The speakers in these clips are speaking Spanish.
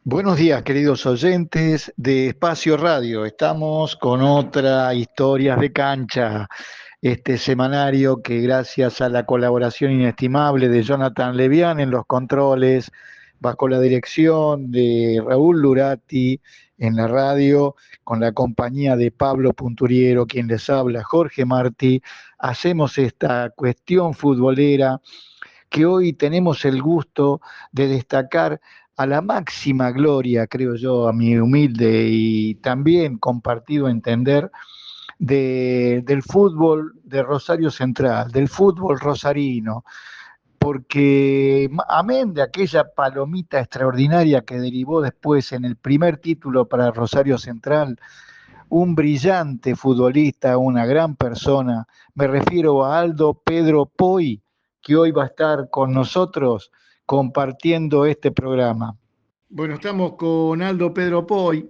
Buenos días, queridos oyentes de Espacio Radio. Estamos con otra Historias de Cancha, este semanario que gracias a la colaboración inestimable de Jonathan Levián en los controles, bajo la dirección de Raúl Lurati en la radio, con la compañía de Pablo Punturiero, quien les habla, Jorge Martí, hacemos esta cuestión futbolera que hoy tenemos el gusto de destacar a la máxima gloria, creo yo, a mi humilde y también compartido entender, del fútbol de Rosario Central, del fútbol rosarino, porque amén de aquella palomita extraordinaria que derivó después en el primer título para Rosario Central, un brillante futbolista, una gran persona. Me refiero a Aldo Pedro Poy, que hoy va a estar con nosotros compartiendo este programa. Bueno, estamos con Aldo Pedro Poy.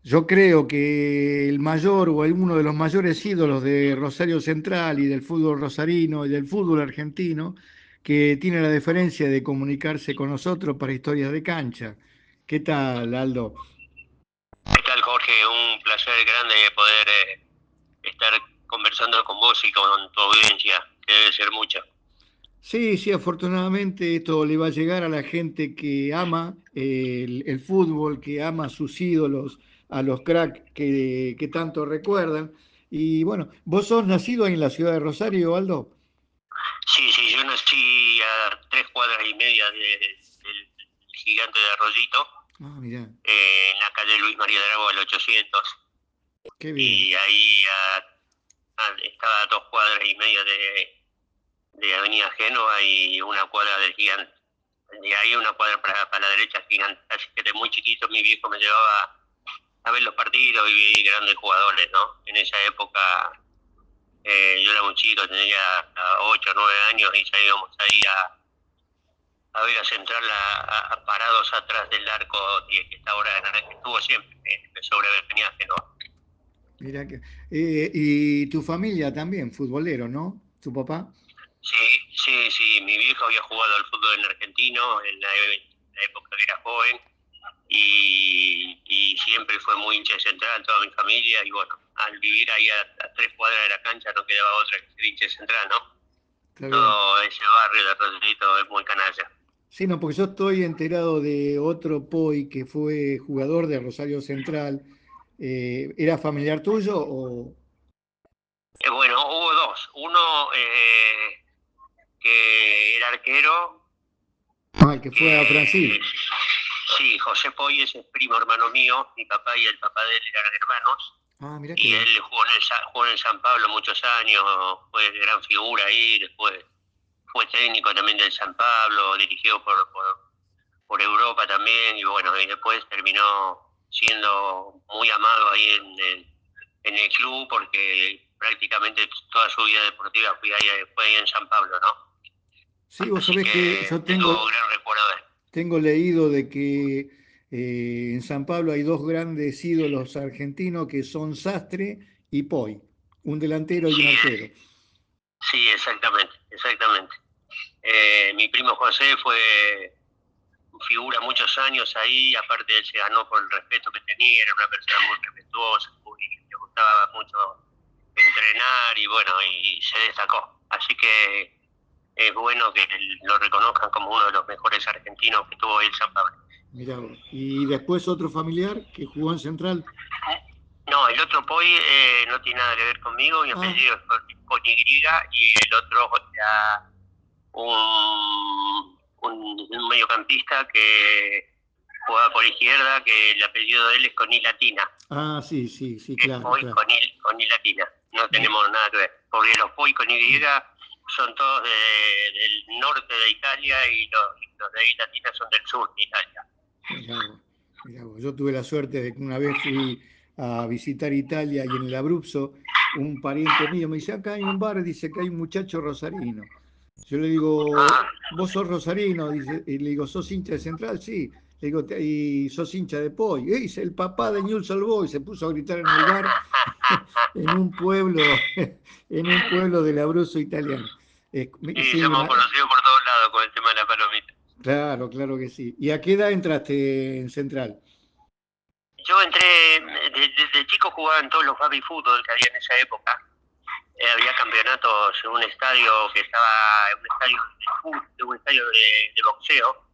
Yo creo que el mayor o uno de los mayores ídolos de Rosario Central y del fútbol rosarino y del fútbol argentino, que tiene la deferencia de comunicarse con nosotros para historias de cancha. ¿Qué tal, Aldo? ¿Qué tal, Jorge? Un placer grande poder estar conversando con vos y con tu audiencia, que debe ser mucha. Sí, sí, afortunadamente esto le va a llegar a la gente que ama el fútbol, que ama a sus ídolos, a los cracks que tanto recuerdan. Y bueno, ¿vos sos nacido ahí en la ciudad de Rosario, Aldo? Sí, yo nací a 3 cuadras y media del gigante de Arroyito, Ah, mirá, en la calle Luis María Drago al 800, qué bien. y ahí estaba a 2 cuadras y media de Avenida Génova y una cuadra del gigante. De ahí una cuadra para la derecha gigante. Así que de muy chiquito mi viejo me llevaba a ver los partidos y vi grandes jugadores, ¿no? En esa época yo era muy chico, tenía 8 o 9 años y ya íbamos ahí a ver a Central parados atrás del arco que está ahora que estuvo siempre, sobre Avenida Génova. Mirá que, y tu familia también, futbolero, ¿no? ¿Tu papá? Sí, mi viejo había jugado al fútbol en argentino en la época que era joven y siempre fue muy hincha de Central, toda mi familia, y bueno, al vivir ahí a 3 cuadras de la cancha no quedaba otra que ser hincha de Central, ¿no? Está bien. Todo ese barrio de Rosarito es muy canalla. Sí, no, porque yo estoy enterado de otro Poy que fue jugador de Rosario Central. ¿Era familiar tuyo o...? Bueno, hubo dos. Uno que era arquero, Ah, el que fue a que Brasil. sí, José Poyes es primo hermano mío, mi papá y el papá de él eran hermanos, Ah, mirá qué y bien. él jugó en el San Pablo muchos años, fue gran figura ahí, después fue técnico también del San Pablo, dirigió por Europa también, y bueno, y después terminó siendo muy amado ahí en el club, porque prácticamente toda su vida deportiva fue ahí en San Pablo, ¿no? Sí, vos Así sabés que que tengo gran recuerdo de él. tengo leído de que en San Pablo hay dos grandes ídolos argentinos que son Sastre y Poi, un delantero y un Sí, arquero. sí, exactamente. Mi primo José fue figura muchos años ahí, aparte él se ganó por el respeto que tenía, era una persona muy respetuosa, le gustaba mucho entrenar y bueno, y se destacó. Así que es bueno que lo reconozcan como uno de los mejores argentinos que tuvo el San Pablo. Mirá vos. Y después otro familiar que jugó en Central. No, el otro Poi no tiene nada que ver conmigo, mi Ah, apellido es con Y, y el otro era un mediocampista que jugaba por izquierda, que el apellido de él es con I latina, ah, sí, sí, sí, es claro, Poi claro. con I latina, no Mi- tenemos nada que ver, porque los Poi con Y son todos del norte de Italia y los de I latina son del sur de Italia. Mirá vos, mirá vos. Yo tuve la suerte de que una vez fui a visitar Italia y en el Abruzzo un pariente mío me dice, acá hay un bar, dice que hay un muchacho rosarino. Yo le digo, Ah, ¿vos sos rosarino? Dice, y le digo, ¿sos hincha de Central? Sí. Le digo, ¿y sos hincha de Poi? Y dice, el papá de Newell's Old Boys se puso a gritar en el bar en un pueblo, en un pueblo del Abruzzo italiano. y Sí, somos conocidos por todos lados con el tema de la palomita. Claro, claro que sí. ¿Y a qué edad entraste en Central? Yo entré, desde chico jugaba en todos los baby fútbol que había en esa época. Había campeonatos en un estadio que estaba, en un estadio de fútbol, un estadio de boxeo,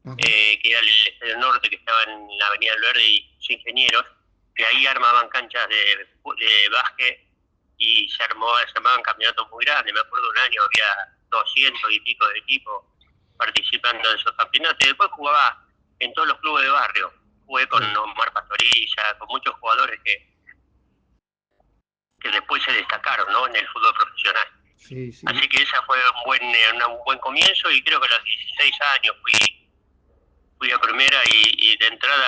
Ajá. que era el Estadio Norte, que estaba en la Avenida del Verde, y sus ingenieros, que ahí armaban canchas de básquet y se armaban campeonatos muy grandes. Me acuerdo un año había 200 y pico de equipos participando en esos campeonatos. Y después jugaba en todos los clubes de barrio. Jugué con Claro. Omar Pastorilla, con muchos jugadores que después se destacaron, ¿no?, en el fútbol profesional. Sí, sí. Así que esa fue un buen comienzo, y creo que a los 16 años fui a primera, y de entrada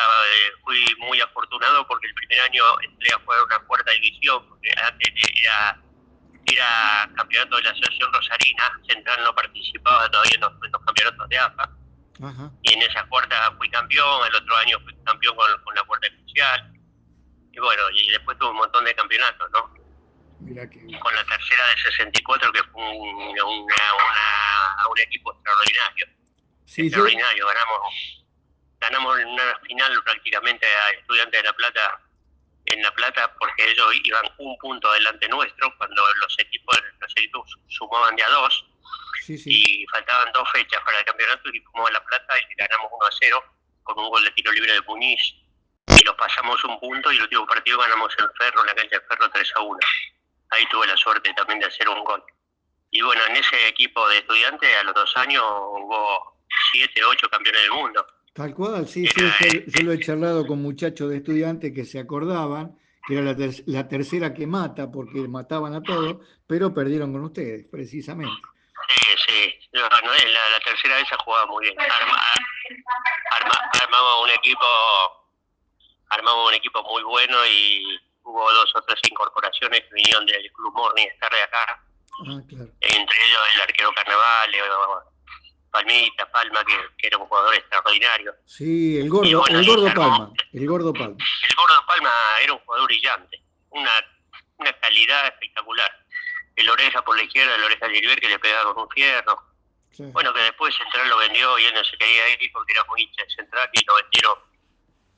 fui muy afortunado porque el primer año entré a jugar una cuarta división, porque antes era campeonato de la Asociación Rosarina. Central no participaba todavía en los campeonatos de AFA, Ajá. y en esa cuarta fui campeón. El otro año fui campeón con la cuarta especial, y bueno, y después tuve un montón de campeonatos, ¿no? Mira qué bien. Con la tercera de 64, que fue un equipo extraordinario. Sí, yo, Extraordinario. Ganamos en una final prácticamente a Estudiantes de La Plata, en La Plata, porque ellos iban un punto adelante nuestro cuando los equipos sumaban de a dos, sí, sí. y faltaban 2 fechas para el campeonato, y fuimos a La Plata y le ganamos 1-0 con un gol de tiro libre de Muñiz, y los pasamos un punto, y el último partido ganamos en Ferro, en la cancha de Ferro, 3-1. Ahí tuve la suerte también de hacer un gol. Y bueno, en ese equipo de Estudiantes a los 2 años hubo 7, 8 campeones del mundo. Tal cual, sí, Era, sí, yo lo he charlado con muchachos de estudiantes que se acordaban que era la tercera que mata, porque mataban a todos, pero perdieron con ustedes, precisamente. sí. No, la tercera esa jugaba muy bien. Armamos un equipo muy bueno, y hubo 2 o 3 incorporaciones que vinieron del Club Morningstar de acá, Ah, claro. entre ellos el arquero Carnaval, Palma, que era un jugador extraordinario. Sí, Y bueno, el ahí se gordo armó. Palma, el gordo Palma. El Gordo Palma era un jugador brillante, una calidad espectacular. El Oreja por la izquierda, el Oreja Gilbert, que le pegaba con un fierro. Sí, Bueno, que después Central lo vendió y él no se quería ir porque era muy hincha de Central, y lo vendieron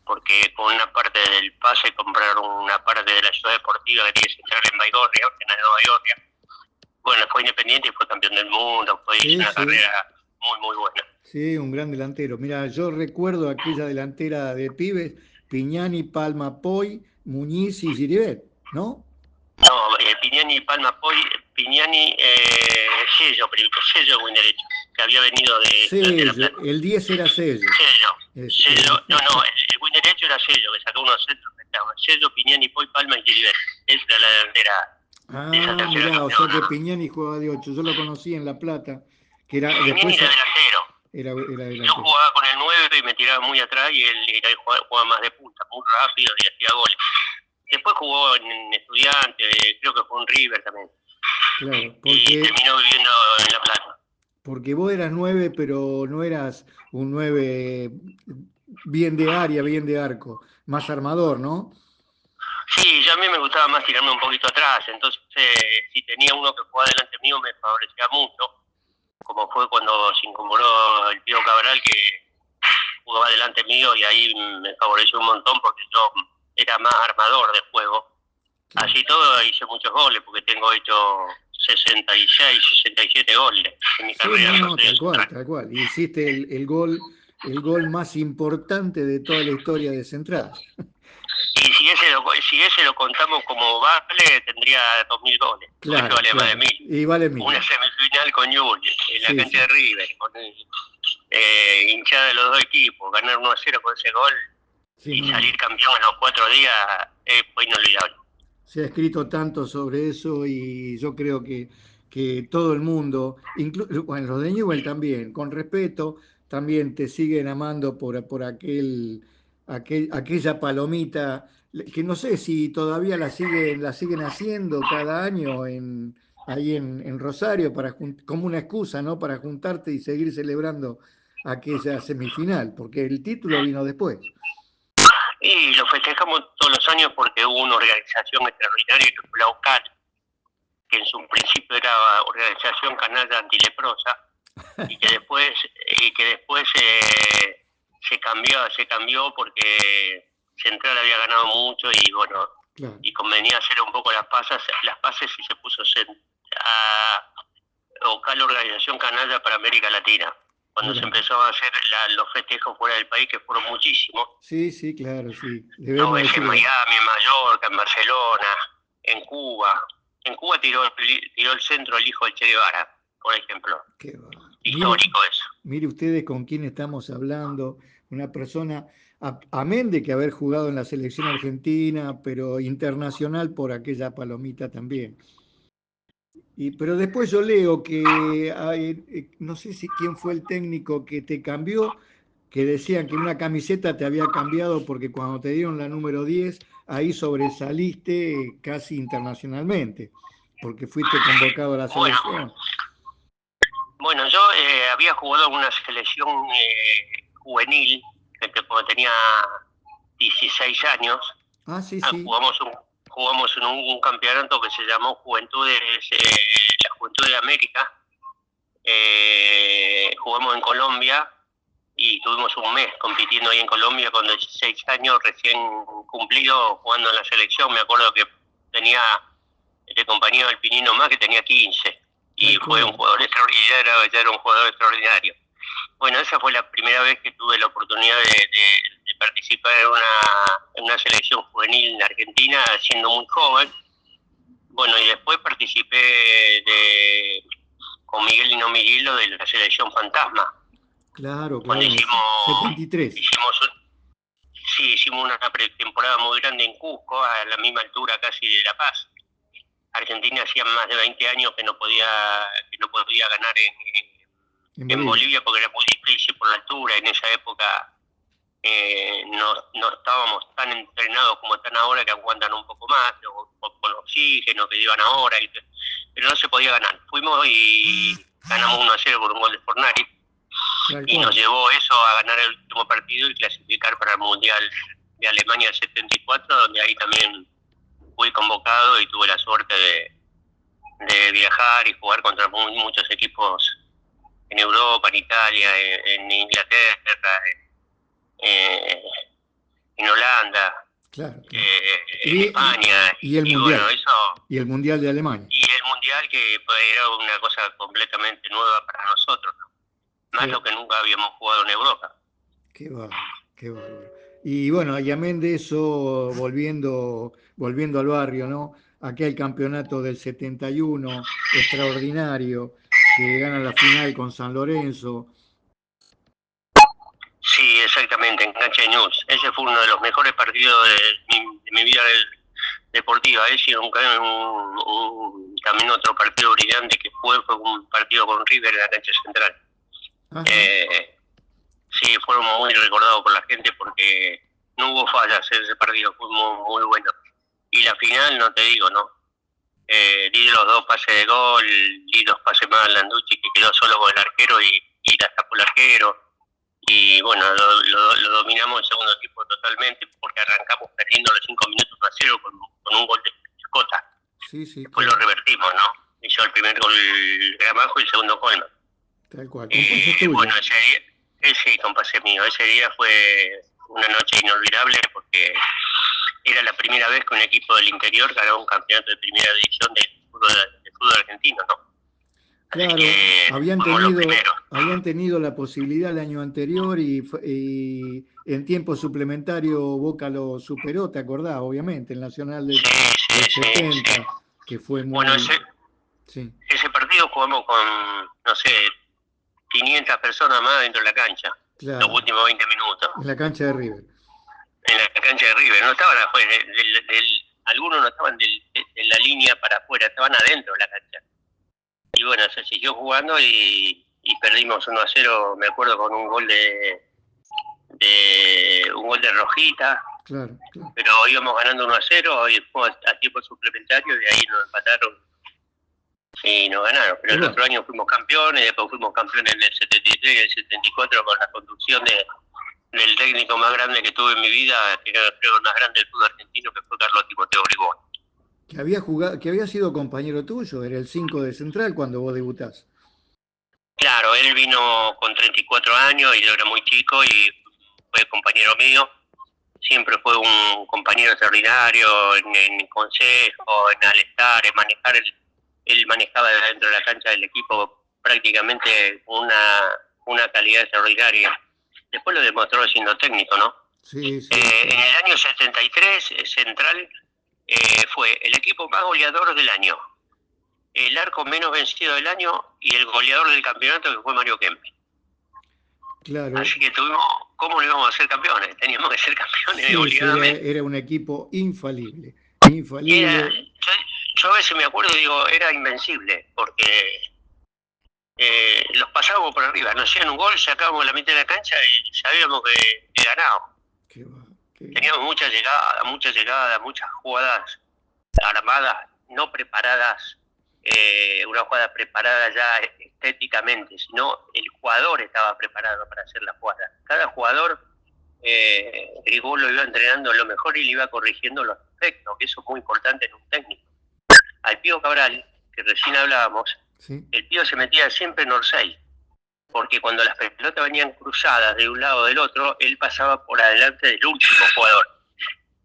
porque con una parte del pase compraron una parte de la ciudad deportiva que tiene Central en Baigorria, en la Nueva Baigorria. Bueno, fue independiente y fue campeón del mundo, hizo sí, una sí, carrera muy, muy buena. sí, un gran delantero. Mira, yo recuerdo aquella delantera de pibes, Piñani, Palma, Poi, Muñiz y Giribet, ¿no? No, Pignani y Palma Poi, Pignani, Sello buen derecho, que había venido de Estudiantes de La Sello, Plata. el 10 era Sello. El buen derecho era Sello, que sacó unos centros que estaban. Sello, Pignani, Poi, Palma y Gilbert. Esa era la delantera de esa Ah, tercera mirá, o sea que campeona. Piñani jugaba de 8. Yo lo conocí en La Plata, que era Pignani después era delantero. era Yo delantero. jugaba con el 9 y me tiraba muy atrás, y él jugaba más de punta, muy rápido, y hacía goles. Después jugó en Estudiantes, creo que fue en River también, Claro, y terminó viviendo en La Plata. porque vos eras 9, pero no eras un 9 bien de área, bien de arco, más armador, ¿no? Sí, ya a mí me gustaba más tirarme un poquito atrás, entonces si tenía uno que jugaba delante mío me favorecía mucho, como fue cuando se incorporó el Pío Cabral, que jugaba delante mío, y ahí me favoreció un montón porque yo era más armador de juego. Claro. Así todo hice muchos goles, porque tengo hecho 66, 67 goles en mi Sí, carrera. no, no, Entonces, tal cual, tal cual. Hiciste el gol más importante de toda la historia de Central. y si ese lo contamos como vale, tendría 2000 goles, porque este Claro, vale más de claro. 1000. Y vale Una 1000. semifinal con Newell's en la Sí, cancha de sí. River, con hinchada de los dos equipos, ganar 1-0 con ese gol Sí, y no, no. salir campeón en los 4 días, fue inolvidable. Se ha escrito tanto sobre eso y yo creo que todo el mundo, bueno, los de Newell también, con respeto, también te siguen amando por aquella palomita, que no sé si todavía la siguen haciendo cada año ahí en Rosario como una excusa, ¿no? Para juntarte y seguir celebrando aquella semifinal, porque el título vino después. Y lo festejamos todos los años porque hubo una organización extraordinaria que fue la OCAL, que en su principio era Organización Canalla Antileprosa, y que después se cambió porque Central había ganado mucho y bueno, Claro. y convenía hacer un poco las pases y se puso a buscar la organización canalla para América Latina. Cuando Mirá. se empezó a hacer los festejos fuera del país, que fueron muchísimos, Sí, claro, sí. lo Debemos ves en decirlo. Miami, en Mallorca, en Barcelona, en Cuba. En Cuba tiró el centro el hijo del Che Guevara, por ejemplo. Qué va. Histórico eso. Mire ustedes con quién estamos hablando, una persona, amén de que haber jugado en la selección argentina, pero internacional por aquella palomita también. Pero después yo leo que no sé si quién fue el técnico que te cambió, que decían que una camiseta te había cambiado porque cuando te dieron la número 10 ahí sobresaliste casi internacionalmente, porque fuiste convocado a la Bueno, selección. bueno, yo había jugado en una selección juvenil, cuando tenía 16 años. Sí. Jugamos en un campeonato que se llamó la Juventud de América. Jugamos en Colombia y tuvimos un mes compitiendo ahí en Colombia con 16 años recién cumplido jugando en la selección. Me acuerdo que tenía este compañero del Pinino más que tenía 15 y fue un jugador extraordinario, ya era un jugador extraordinario. Bueno, esa fue la primera vez que tuve la oportunidad de participar en una selección juvenil en Argentina, siendo muy joven. Bueno, y después participé con Miguel Lino Miguelo de la selección Fantasma. Claro, cuando hicimos 73. Hicimos una pretemporada muy grande en Cusco, a la misma altura casi de La Paz. Argentina hacía más de 20 años que no podía ganar en Bolivia porque era muy difícil por la altura. En esa época no estábamos tan entrenados como están ahora, que aguantan un poco más, con oxígeno que llevan ahora, pero no se podía ganar. Fuimos y ganamos 1-0 con un gol de Fornari, y nos llevó eso a ganar el último partido y clasificar para el Mundial de Alemania 74, donde ahí también fui convocado y tuve la suerte de viajar y jugar contra muchos equipos en Europa, en Italia, en Inglaterra, en Holanda, en España. Y el Mundial. Bueno, y el Mundial de Alemania. Y el Mundial, que era una cosa completamente nueva para nosotros, ¿no? Más lo que nunca habíamos jugado en Europa. Qué bárbaro. Y bueno, y amén de eso, volviendo al barrio, ¿no? Aquel campeonato del 71, extraordinario, que gana la final con San Lorenzo. Sí, exactamente, en Cancha de News. Ese fue uno de los mejores partidos de mi vida deportiva. Ese y también otro partido brillante que fue un partido con River en la cancha central. Sí, fueron muy recordados por la gente porque no hubo fallas en ese partido, fue muy bueno. Y la final, no te digo, ¿no? Di los 2 pases de gol, di 2 pases más a Landucci, que quedó solo con el arquero y la sacó el arquero. Y bueno, lo dominamos en segundo tiempo totalmente porque arrancamos perdiendo los 5 minutos a 0 con un gol de Chacota. Sí, después lo revertimos, ¿no? Hizo el primer gol Gramajo y el segundo Colman. Tal cual. Bueno, ese compase mío. Ese día fue una noche inolvidable porque era la primera vez que un equipo del interior ganaba un campeonato de primera división de fútbol argentino, ¿no? Claro, habían tenido la posibilidad el año anterior y en tiempo suplementario Boca lo superó, ¿te acordás? Obviamente, el Nacional del 70, que fue muy... Bueno, ese partido jugamos con, no sé, 500 personas más dentro de la cancha, los últimos 20 minutos. En la cancha de River. En la cancha de River, no estaban afuera, algunos no estaban de la línea para afuera, estaban adentro de la cancha. Y bueno, se siguió jugando y perdimos 1-0, me acuerdo, con un gol de Rojita. Claro. Pero íbamos ganando 1-0 y fuimos a tiempo suplementario y de ahí nos empataron y nos ganaron. Pero el otro año fuimos campeones, después fuimos campeones en el 73 y el 74 con la conducción del técnico más grande que tuve en mi vida, que era creo el más grande del fútbol argentino, que fue Carlos Timoteo Bribón. Que había sido compañero tuyo, era el 5 de Central cuando vos debutás. Claro, él vino con 34 años y yo era muy chico y fue compañero mío. Siempre fue un compañero extraordinario en consejo, en alestar, en manejar. Él manejaba dentro de la cancha del equipo prácticamente una calidad extraordinaria. Después lo demostró siendo técnico, ¿no? Sí, sí. En el año 73, Central fue el equipo más goleador del año, el arco menos vencido del año y el goleador del campeonato, que fue Mario Kempes. Claro. Así que ¿cómo no íbamos a ser campeones? Teníamos que ser campeones Sí, obligadamente. era un equipo infalible. Yo a veces me acuerdo y digo, era invencible, porque los pasábamos por arriba, nos hacían un gol, sacábamos la mitad de la cancha y sabíamos que ganábamos. Teníamos muchas llegadas, muchas jugadas armadas, no preparadas, una jugada preparada ya estéticamente, sino el jugador estaba preparado para hacer la jugada. Cada jugador, Grigol lo iba entrenando lo mejor y le iba corrigiendo los defectos, que eso es muy importante en un técnico. Al Pío Cabral, que recién hablábamos, ¿sí? El Pío se metía siempre en Orsay, porque cuando las pelotas venían cruzadas de un lado o del otro, él pasaba por adelante del último jugador,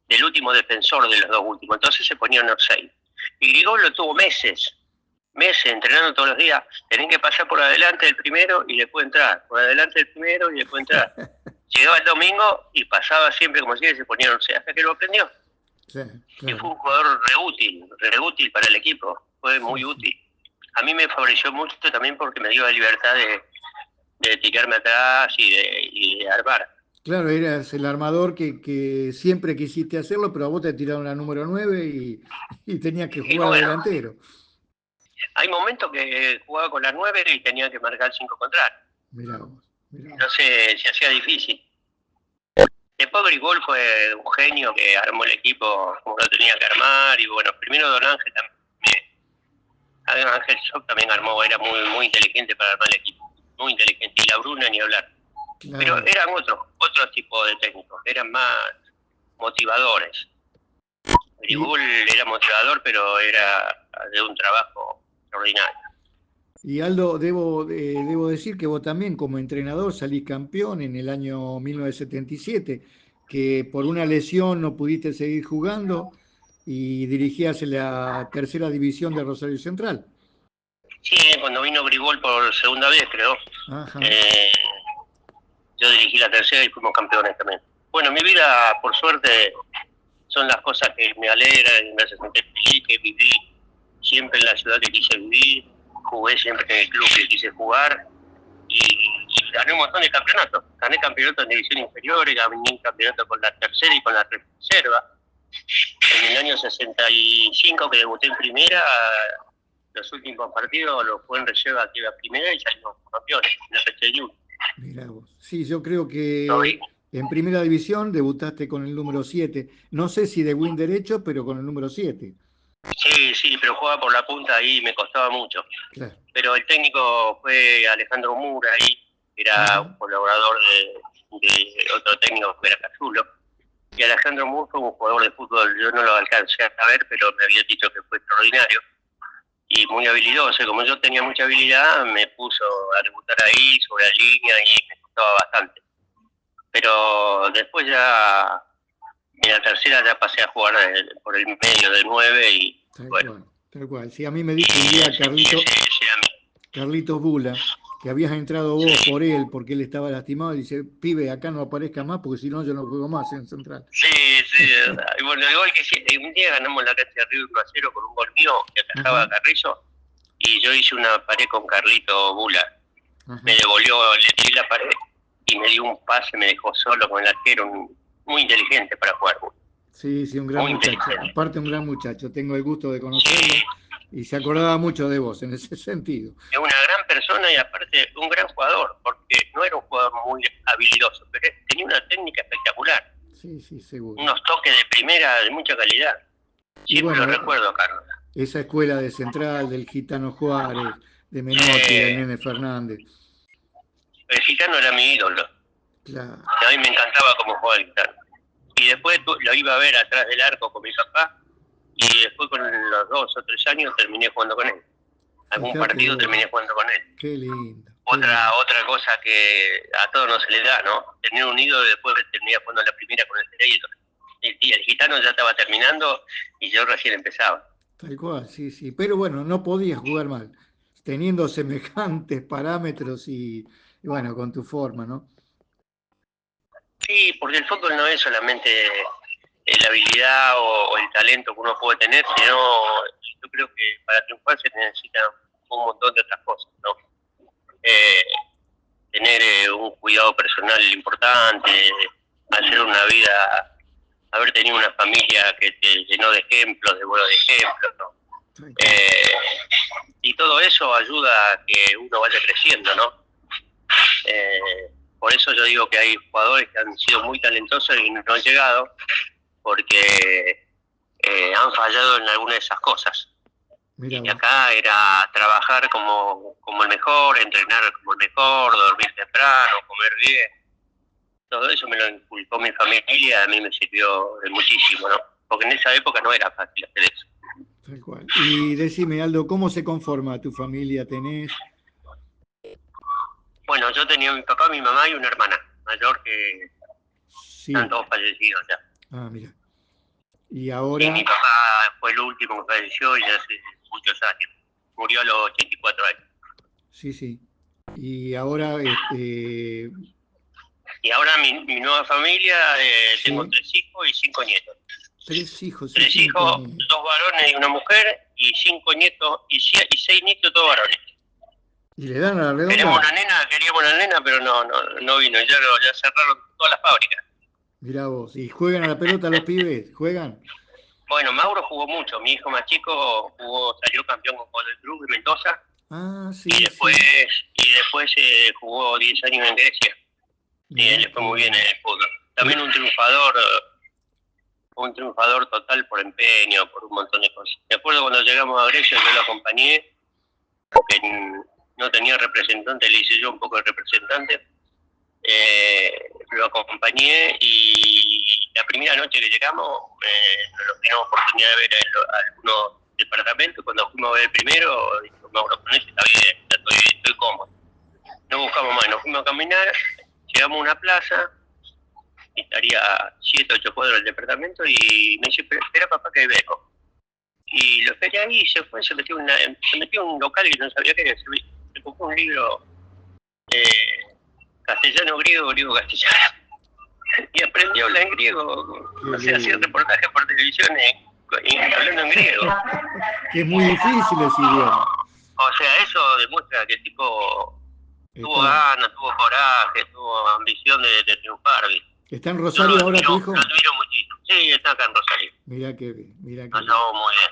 del último defensor de los dos últimos, entonces se ponía en Orsay. Y Grigol lo tuvo meses entrenando todos los días, tenían que pasar por adelante del primero y después entrar, por adelante del primero y después entrar. Llegaba el domingo y pasaba siempre como si se ponía en Orsay, hasta que lo aprendió. Sí, claro. Y fue un jugador re útil para el equipo, fue muy útil. A mí me favoreció mucho también porque me dio la libertad de tirarme atrás y de armar. Claro, eras el armador que siempre quisiste hacerlo, pero a vos te tiraron la número 9 y tenías que jugar delantero. Hay momentos que jugaba con la 9 y tenía que marcar 5 contrarios. Mirá vos. Entonces se hacía difícil. Después Grigol fue un genio que armó el equipo como lo tenía que armar, y bueno, primero Don Ángel también. Ángel Schock también armó, era muy inteligente para armar el equipo, muy inteligente, y la Bruna ni hablar. Claro. Pero eran otros tipos de técnicos, eran más motivadores. Grigol era motivador, pero era de un trabajo extraordinario. Y Aldo, debo decir que vos también como entrenador salís campeón en el año 1977, que por una lesión no pudiste seguir jugando y dirigías la tercera división de Rosario Central. Sí, cuando vino Grigol por segunda vez, creo. Yo dirigí la tercera y fuimos campeones también. Bueno, mi vida, por suerte, son las cosas que me alegran y me hacen sentir feliz, que viví siempre en la ciudad que quise vivir, jugué siempre en el club que quise jugar y gané un montón de campeonatos. Gané campeonatos en división inferior, gané campeonatos con la tercera y con la reserva. En el año 65, que debuté en primera, los últimos partidos los jugué en reserva aquí a primera y salimos campeones en la PCU. Mirá vos. Sí, yo creo que en primera división debutaste con el número 7. No sé si de win derecho, pero con el número 7. Sí, pero jugaba por la punta y me costaba mucho. Claro. Pero el técnico fue Alejandro Mura, ahí era un colaborador de otro técnico que era Cazulo. Y Alejandro Mura fue un jugador de fútbol, yo no lo alcancé a ver, pero me había dicho que fue extraordinario y muy habilidoso. Como yo tenía mucha habilidad, me puso a debutar ahí, sobre la línea, y me costaba bastante. Pero después ya, en la tercera ya pasé a jugar por el medio de 9 y Tal cual. Sí, a mí me dijo un día Carlitos Bula, que habías entrado vos por él, porque él estaba lastimado, y dice, pibe, acá no aparezca más, porque si no yo no juego más en Central. Sí, y bueno, igual que un día ganamos la cancha de River 1-0 con un gol mío que atajaba a Carrizo, y yo hice una pared con Carlito Bula. Me devolvió, le tiré la pared y me dio un pase, me dejó solo con el arquero, muy inteligente para jugar. Sí, un gran muchacho. Aparte, un gran muchacho. Tengo el gusto de conocerlo y se acordaba mucho de vos en ese sentido. Es una gran persona y aparte un gran jugador, porque no era un jugador muy habilidoso, pero tenía una técnica espectacular. Sí, seguro. Unos toques de primera de mucha calidad. Siempre lo recuerdo, Carlos. Esa escuela de Central, del Gitano Juárez, de Menotti, del Nene Fernández. El Gitano era mi ídolo. Claro. A mí me encantaba cómo jugaba el Gitano. Y después lo iba a ver atrás del arco con mi papá, y después con los 2 o 3 años terminé jugando con él. Algún partido terminé jugando con él. Qué lindo. Otra cosa que a todos no se le da, ¿no? Tener un ídolo y después terminar jugando la primera con el ídolo. Y el gitano ya estaba terminando y yo recién empezaba. Tal cual, sí, sí. Pero bueno, no podías jugar mal, teniendo semejantes parámetros y bueno, con tu forma, ¿no? Sí, porque el fútbol no es solamente la habilidad o el talento que uno puede tener, sino yo creo que para triunfar se necesita un montón de otras cosas, ¿no? Eh, Tener un cuidado personal importante, hacer una vida, haber tenido una familia que te llenó de ejemplos, de buenos ejemplos, ¿no? Eh, y todo eso ayuda a que uno vaya creciendo, ¿no? Por eso yo digo que hay jugadores que han sido muy talentosos y no han llegado porque han fallado en alguna de esas cosas. Mirá. Y acá era trabajar como el mejor, entrenar como el mejor, dormir temprano, comer bien. Todo eso me lo inculcó mi familia, a mí me sirvió de muchísimo, ¿no? Porque en esa época no era fácil hacer eso. Tal cual. Y decime, Aldo, ¿cómo se conforma tu familia? ¿Tenés? Bueno, yo tenía mi papá, mi mamá y una hermana mayor que están todos fallecidos ya. Ah, mira. Y ahora... Y mi papá fue el último que falleció y hace muchos años. Murió a los 84 años. Sí, sí. Y ahora... Y ahora mi nueva familia, ¿sí? Tengo 3 hijos y 5 nietos. 3 hijos. 3 hijos, 2 varones y una mujer, y 5 nietos, y 6 nietos, 2 varones. ¿Y le dan a la redonda? Queríamos una nena, pero no vino, ya cerraron todas las fábricas. Mirá vos, ¿y juegan a la pelota los pibes? ¿Juegan? Bueno, Mauro jugó mucho, mi hijo más chico salió campeón con el club de Mendoza. Ah, sí. Y después jugó 10 años en Grecia. Y él le fue muy bien en el fútbol. También un triunfador total por empeño, por un montón de cosas. Me acuerdo cuando llegamos a Grecia, yo lo acompañé, porque no tenía representante, le hice yo un poco de representante. Lo acompañé y la primera noche que llegamos nos dimos oportunidad de ver algunos departamentos. Cuando fuimos a ver el primero, dijimos, Mauro, con ese está bien, estoy cómodo. No buscamos más, nos fuimos a caminar, llegamos a una plaza, y estaría a 7 o 8 cuadros del departamento, y me dice, espera papá que vengo. Y lo esperé ahí y se metió en un local que no sabía qué era, se compró un libro castellano, griego, castellano. Y aprendió a hablar en griego, hacía reportajes por televisión hablando en griego. Que es muy difícil ese idioma. O sea, eso demuestra que el tipo tuvo ganas, tuvo coraje, tuvo ambición de triunfar. ¿Está en Rosario ahora tu hijo? Lo admiro muchísimo. Sí, está acá en Rosario. Mirá que bien, Pasamos muy bien.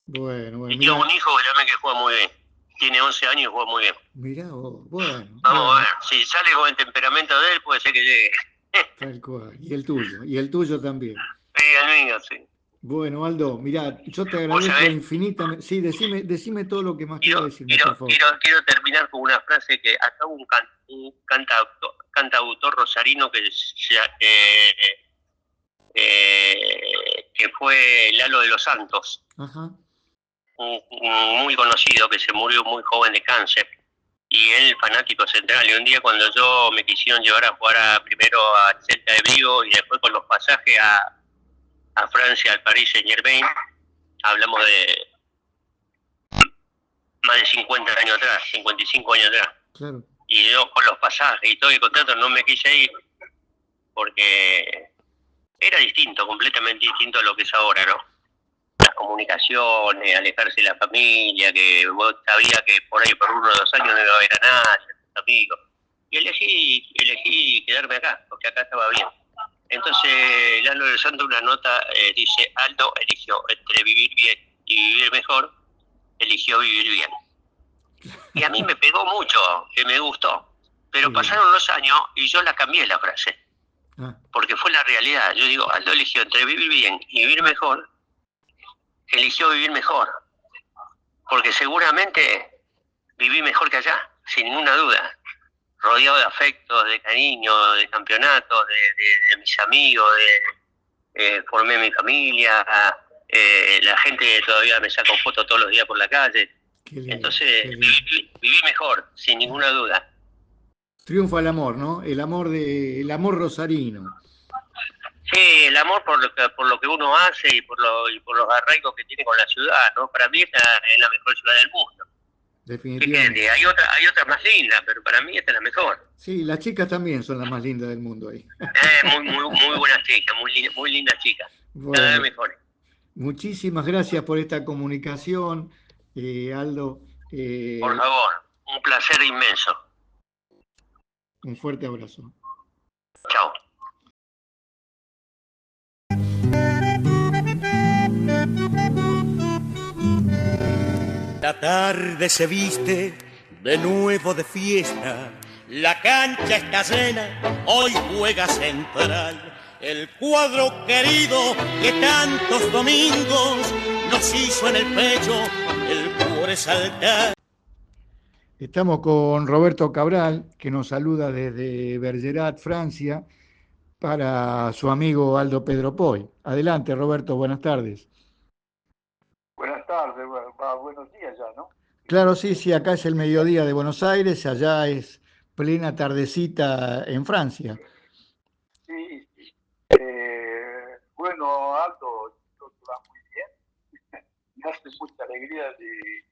Bueno. Y tengo un hijo que también que juega muy bien. Tiene 11 años y juega muy bien. Mirá vos, bueno. Vamos a ver, si sale con el temperamento de él, puede ser que llegue. Tal cual. Y el tuyo también. Sí, el mío, sí. Bueno, Aldo, mirá, yo te agradezco infinitamente. Sí, decime todo lo que más quiero decir, por favor. Quiero terminar con una frase que acá hubo un cantautor rosarino que fue Lalo de los Santos. Ajá. Muy conocido, que se murió muy joven de cáncer. Y él, fanático central. Y un día cuando yo me quisieron llevar a jugar primero a Celta de Vigo y después con los pasajes a Francia, al Paris Saint-Germain, hablamos de más de 50 años atrás, 55 años atrás. Claro. Y yo con los pasajes y todo el contrato no me quise ir porque era distinto, completamente distinto a lo que es ahora, ¿no? Las comunicaciones, alejarse de la familia, que vos sabías que por ahí por 1 o 2 años no iba a ver a nadie, a tus amigos. Y elegí quedarme acá, porque acá estaba bien. Entonces, Lalo de Santos, una nota, dice, Aldo eligió entre vivir bien y vivir mejor, eligió vivir bien. Y a mí me pegó mucho, que me gustó. Pero pasaron los años y yo la cambié la frase. Porque fue la realidad. Yo digo, Aldo eligió entre vivir bien y vivir mejor, eligió vivir mejor. Porque seguramente viví mejor que allá, sin ninguna duda. Rodeado de afectos, de cariño, de campeonatos, de mis amigos, formé mi familia, la gente todavía me saca fotos todos los días por la calle. Entonces viví mejor, sin ninguna duda. Triunfa el amor, ¿no? El amor rosarino. Sí, el amor por lo que uno hace y por los arraigos que tiene con la ciudad, ¿no? Para mí esta es la mejor ciudad del mundo. Definitivamente. Hay otras más lindas, pero para mí esta es la mejor. Sí, las chicas también son las más lindas del mundo ahí. Muy buenas chicas, muy lindas chicas. Bueno, Cada vez mejores. muchísimas gracias por esta comunicación, Aldo. Por favor, un placer inmenso. Un fuerte abrazo. Chao. La tarde se viste de nuevo de fiesta, la cancha está llena, hoy juega Central. El cuadro querido que tantos domingos nos hizo en el pecho el cuore saltar. Estamos con Roberto Cabral, que nos saluda desde Bergerac, Francia, para su amigo Aldo Pedro Poy. Adelante, Roberto, buenas tardes. Buenas tardes, buenos días ya, ¿no? Claro, sí, acá es el mediodía de Buenos Aires, allá es plena tardecita en Francia. Sí. Bueno, Aldo, todo va muy bien. Me hace mucha alegría de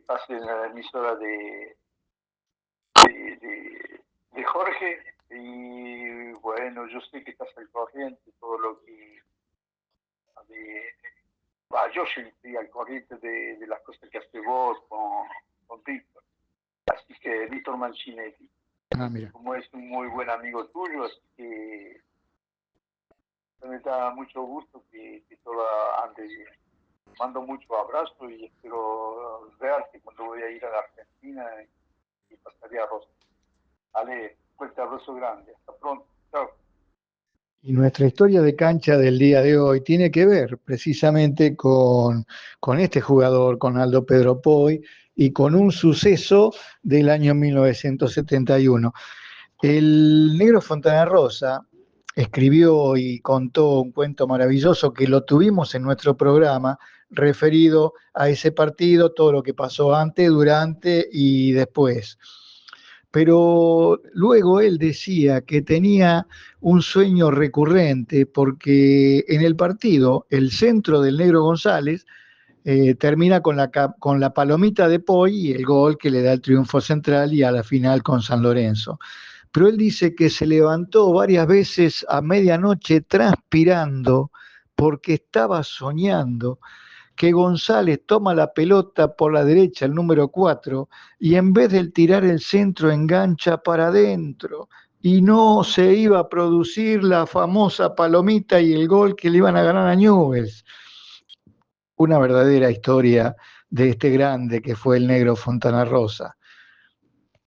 pase en la emisora de Jorge. Y bueno, yo sé que estás al corriente todo lo que... yo estoy al corriente de las cosas que hace vos con Víctor. Así que Víctor Mancinetti. Mira. Como es un muy buen amigo tuyo, así que me da mucho gusto que todo ande bien. Mando mucho abrazo y espero verte cuando voy a ir a la Argentina y pasaré a Rosa. Vale, fuerte abrazo grande. Hasta pronto. Chao. Y nuestra historia de cancha del día de hoy tiene que ver precisamente con este jugador, con Aldo Pedro Poy, y con un suceso del año 1971. El negro Fontana Rosa escribió y contó un cuento maravilloso que lo tuvimos en nuestro programa, referido a ese partido, todo lo que pasó antes, durante y después. Pero luego él decía que tenía un sueño recurrente porque en el partido el centro del Negro González termina con la palomita de Poy y el gol que le da el triunfo Central y a la final con San Lorenzo. Pero él dice que se levantó varias veces a medianoche transpirando porque estaba soñando que González toma la pelota por la derecha, el número 4, y en vez de tirar el centro engancha para adentro, y no se iba a producir la famosa palomita y el gol que le iban a ganar a Newell's. Una verdadera historia de este grande que fue el negro Fontana Rosa.